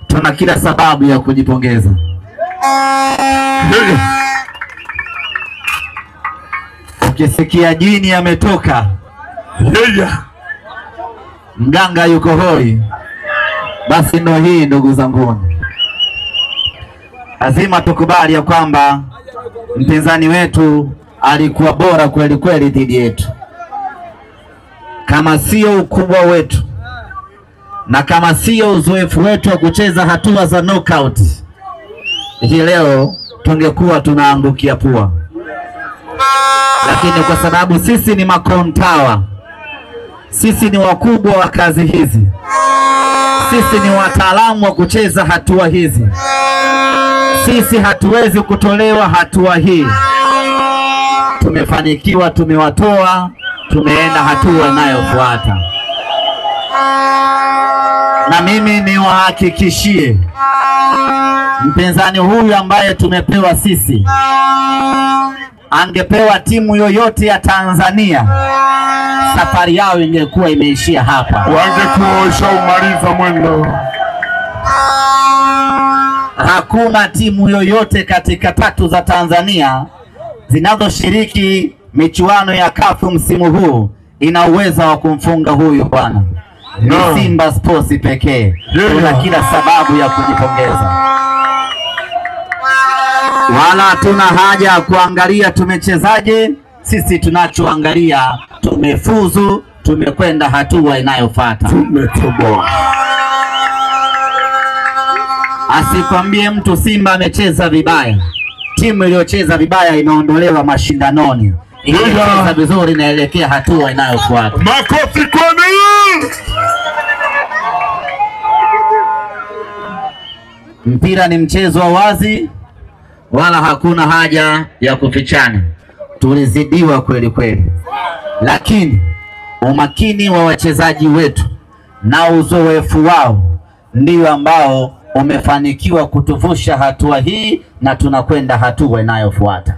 tuna kila sababu ya kujipongeza. Ukisikia jini ametoka, mganga yuko hoi, basi ndo hii ndugu zangu. Lazima tukubali ya kwamba mpinzani wetu alikuwa bora kweli kweli dhidi yetu. Kama sio ukubwa wetu na kama sio uzoefu wetu wa kucheza hatua za knockout, hii leo tungekuwa tunaangukia pua. Lakini kwa sababu sisi ni makontawa, sisi ni wakubwa wa kazi hizi, sisi ni wataalamu wa kucheza hatua hizi, sisi hatuwezi kutolewa hatua hii. Tumefanikiwa, tumewatoa, tumeenda hatua inayofuata. Na mimi niwahakikishie mpinzani huyu ambaye tumepewa sisi, angepewa timu yoyote ya Tanzania, safari yao ingekuwa imeishia hapa, wangekuwa shaumaliza mwendo. Hakuna timu yoyote katika tatu za Tanzania zinazoshiriki michuano ya CAF msimu huu ina uwezo wa kumfunga huyu bwana. Ni Simba Sports pekee. Tuna kila sababu ya kujipongeza, wala hatuna haja ya kuangalia tumechezaje. Sisi tunachoangalia tumefuzu, tumekwenda hatua inayofuata. Tumetoboa. Asikwambie mtu Simba amecheza vibaya. Timu iliyocheza vibaya imeondolewa mashindanoni, iliyocheza vizuri inaelekea hatua inayofuata. Makofi kwenu. Mpira ni mchezo wa wazi, wala hakuna haja ya kufichana. Tulizidiwa kweli kweli, lakini umakini wa wachezaji wetu na uzoefu wao ndio ambao umefanikiwa kutuvusha hatua hii, na tunakwenda hatua inayofuata.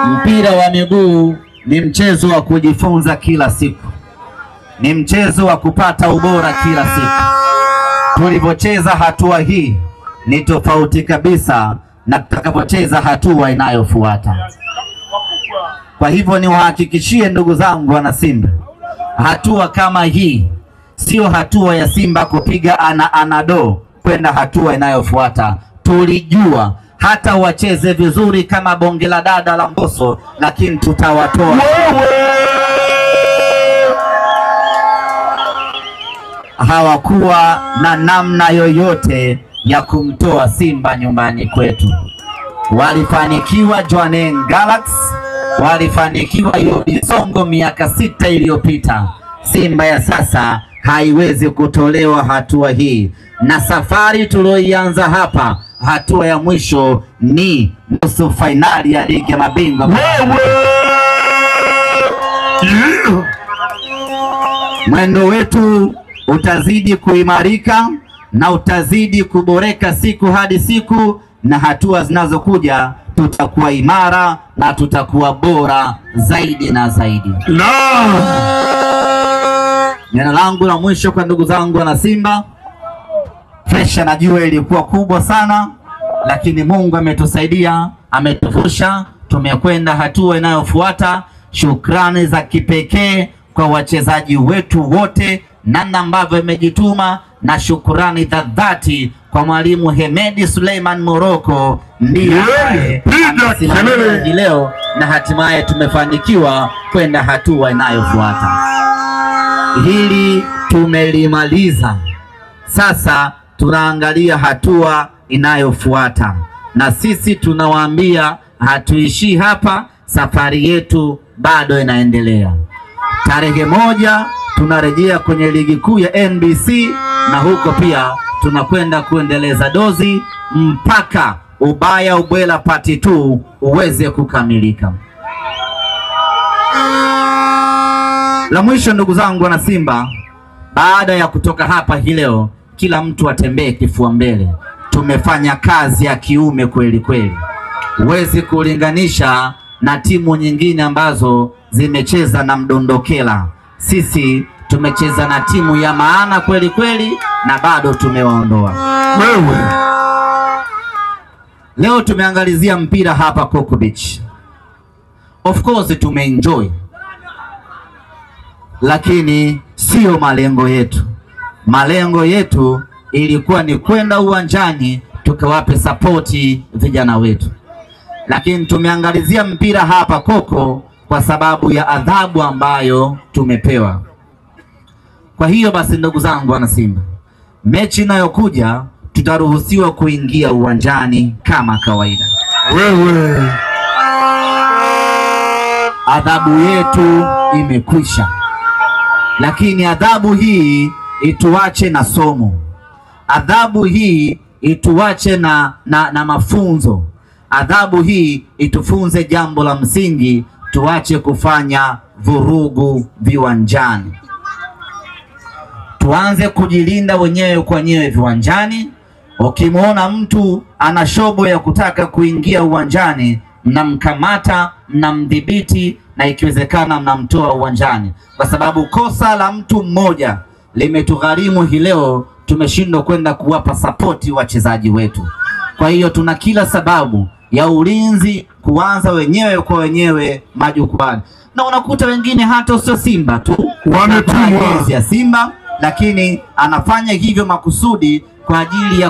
Mpira wa miguu ni mchezo wa kujifunza kila siku, ni mchezo wa kupata ubora kila siku. Tulivyocheza hatua hii ni tofauti kabisa na tutakapocheza hatua inayofuata. Kwa hivyo niwahakikishie ndugu zangu wana Simba, hatua kama hii sio hatua ya Simba kupiga anado kwenda hatua inayofuata. Tulijua hata wacheze vizuri kama bonge la dada la Mbosso, lakini tutawatoa. Hawakuwa na namna yoyote ya kumtoa Simba nyumbani kwetu. Walifanikiwa Jwaneng Galaxy, walifanikiwa Yodi Songo miaka 6 iliyopita. Simba ya sasa haiwezi kutolewa hatua hii, na safari tulioianza hapa, hatua ya mwisho ni nusu fainali ya ligi ya mabingwa. Mwendo wetu utazidi kuimarika na utazidi kuboreka siku hadi siku, na hatua zinazokuja tutakuwa imara na tutakuwa bora zaidi na zaidi. Neno langu la mwisho kwa ndugu zangu wana Simba, presha najua ilikuwa kubwa sana, lakini Mungu ametusaidia, ametuvusha, tumekwenda hatua inayofuata. Shukrani za kipekee kwa wachezaji wetu wote, namna ambavyo imejituma, na shukrani za dhati kwa mwalimu Hemedi Suleiman Moroko, ndiye amesimamia leo na hatimaye tumefanikiwa kwenda hatua inayofuata. Hili tumelimaliza, sasa tunaangalia hatua inayofuata, na sisi tunawaambia hatuishii hapa, safari yetu bado inaendelea. Tarehe 1 tunarejea kwenye ligi kuu ya NBC, na huko pia tunakwenda kuendeleza dozi mpaka ubaya ubwela part 2 uweze kukamilika. La mwisho ndugu zangu wana Simba, baada ya kutoka hapa hii leo, kila mtu atembee kifua mbele. Tumefanya kazi ya kiume kweli kweli, huwezi kulinganisha na timu nyingine ambazo zimecheza na mdondokela. sisi tumecheza na timu ya maana kweli kweli na bado tumewaondoa. Wewe. Leo tumeangalizia mpira hapa Coco Beach. Of course tumeenjoy, lakini sio malengo yetu. Malengo yetu ilikuwa ni kwenda uwanjani tukawape sapoti vijana wetu, lakini tumeangalizia mpira hapa Coco kwa sababu ya adhabu ambayo tumepewa. Kwa hiyo basi, ndugu zangu wana Simba, mechi inayokuja tutaruhusiwa kuingia uwanjani kama kawaida. Wewe. Adhabu yetu imekwisha, lakini adhabu hii ituache na somo. Adhabu hii ituache na mafunzo. Adhabu hii itufunze jambo la msingi, tuache kufanya vurugu viwanjani. Tuanze kujilinda wenyewe kwa wenyewe viwanjani. Ukimwona mtu ana shobo ya kutaka kuingia uwanjani, mnamkamata, mnamdhibiti na ikiwezekana mnamtoa uwanjani, kwa sababu kosa la mtu mmoja limetugharimu hii leo. Tumeshindwa kwenda kuwapa sapoti wachezaji wetu. Kwa hiyo tuna kila sababu ya ulinzi kuanza wenyewe kwa wenyewe majukwani, na unakuta wengine hata sio Simba tu wametumwa ya Simba, lakini anafanya hivyo makusudi kwa ajili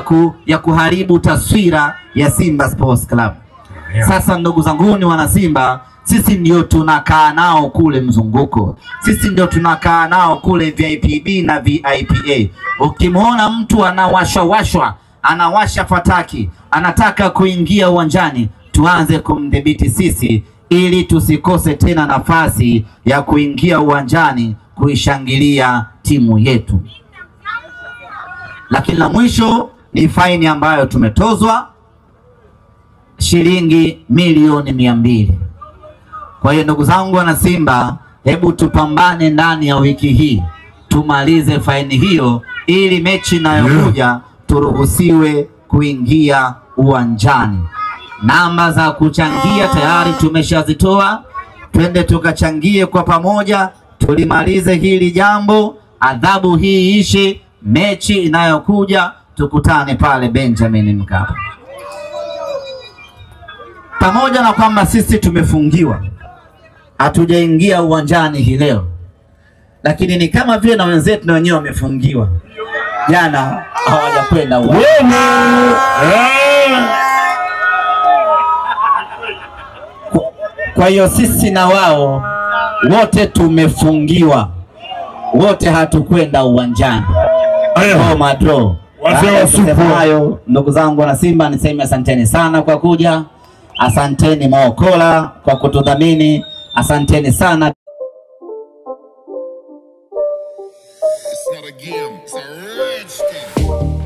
ya kuharibu taswira ya Simba Sports Club. Sasa ndugu zanguni wana Simba, sisi ndio tunakaa nao kule mzunguko, sisi ndio tunakaa nao kule VIPB na VIPA. Ukimwona mtu anawashwa, anawasha fataki, anataka kuingia uwanjani, tuanze kumdhibiti sisi ili tusikose tena nafasi ya kuingia uwanjani kuishangilia timu yetu. Lakini la mwisho ni faini ambayo tumetozwa shilingi milioni 200. Kwa hiyo ndugu zangu wana Simba, hebu tupambane ndani ya wiki hii tumalize faini hiyo, ili mechi inayokuja turuhusiwe kuingia uwanjani. Namba za kuchangia tayari tumeshazitoa, twende tukachangie kwa pamoja, tulimalize hili jambo, adhabu hii ishe, mechi inayokuja tukutane pale Benjamin Mkapa. Pamoja na kwamba sisi tumefungiwa, hatujaingia uwanjani hii leo, lakini ni kama vile na wenzetu na wenyewe wamefungiwa. Jana hawajakwenda uwanjani. Kwa hiyo sisi na wao wote tumefungiwa, wote hatukwenda uwanjani. Madro. Wazee wa supu. Ndugu zangu wana Simba, niseme asanteni sana kwa kuja. Asanteni Maokola kwa kutudhamini. Asanteni sana. It's not a game, it's a rich thing.